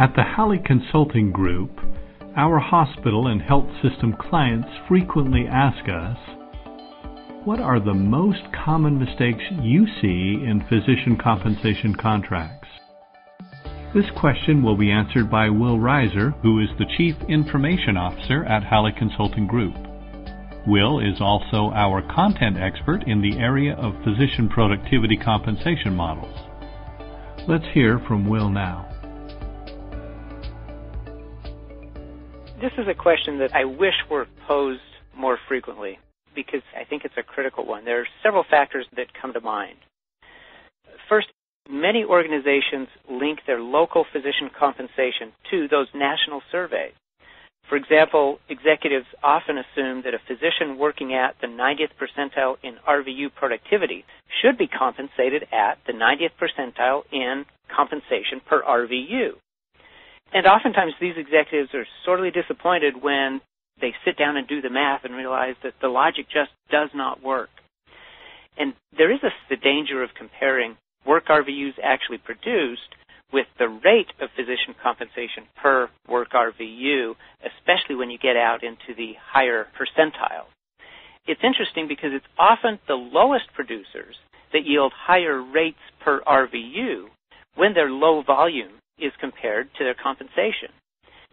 At the Halley Consulting Group, our hospital and health system clients frequently ask us, what are the most common mistakes you see in physician compensation contracts? This question will be answered by Will Reiser, who is the Chief Information Officer at Halley Consulting Group. Will is also our content expert in the area of physician productivity compensation models. Let's hear from Will now. This is a question that I wish were posed more frequently because I think it's a critical one. There are several factors that come to mind. First, many organizations link their local physician compensation to those national surveys. For example, executives often assume that a physician working at the 90th percentile in RVU productivity should be compensated at the 90th percentile in compensation per RVU. And oftentimes these executives are sorely disappointed when they sit down and do the math and realize that the logic just does not work. And there is the danger of comparing work RVUs actually produced with the rate of physician compensation per work RVU, especially when you get out into the higher percentiles. It's interesting because it's often the lowest producers that yield higher rates per RVU when their low volume is compared to their compensation.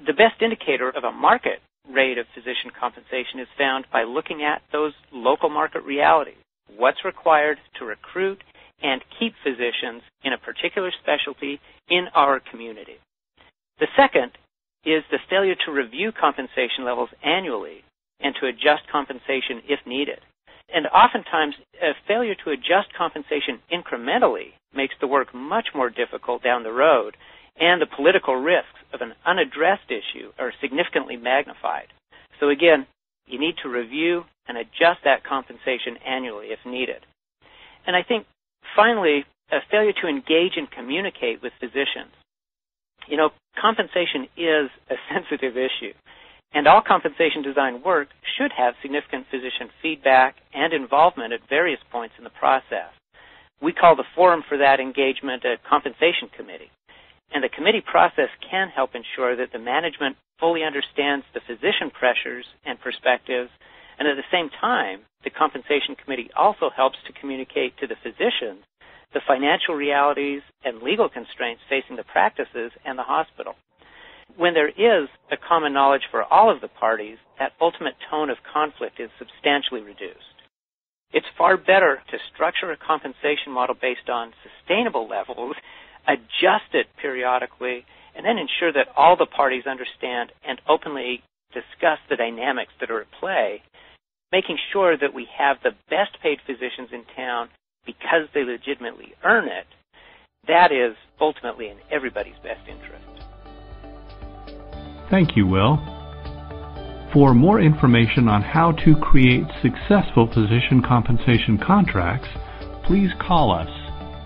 The best indicator of a market rate of physician compensation is found by looking at those local market realities. What's required to recruit and keep physicians in a particular specialty in our community. The second is the failure to review compensation levels annually and to adjust compensation if needed. And oftentimes, a failure to adjust compensation incrementally makes the work much more difficult down the road, and the political risks of an unaddressed issue are significantly magnified. So again, you need to review and adjust that compensation annually if needed. And I think, finally, a failure to engage and communicate with physicians. You know, compensation is a sensitive issue, and all compensation design work should have significant physician feedback and involvement at various points in the process. We call the forum for that engagement a compensation committee. And the committee process can help ensure that the management fully understands the physician pressures and perspectives, and at the same time, the compensation committee also helps to communicate to the physicians the financial realities and legal constraints facing the practices and the hospital. When there is a common knowledge for all of the parties, that ultimate tone of conflict is substantially reduced. It's far better to structure a compensation model based on sustainable levels, adjust it periodically, and then ensure that all the parties understand and openly discuss the dynamics that are at play, making sure that we have the best paid physicians in town because they legitimately earn it. That is ultimately in everybody's best interest. Thank you, Will. For more information on how to create successful physician compensation contracts, please call us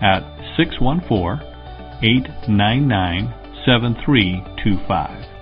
at 614-899-7325.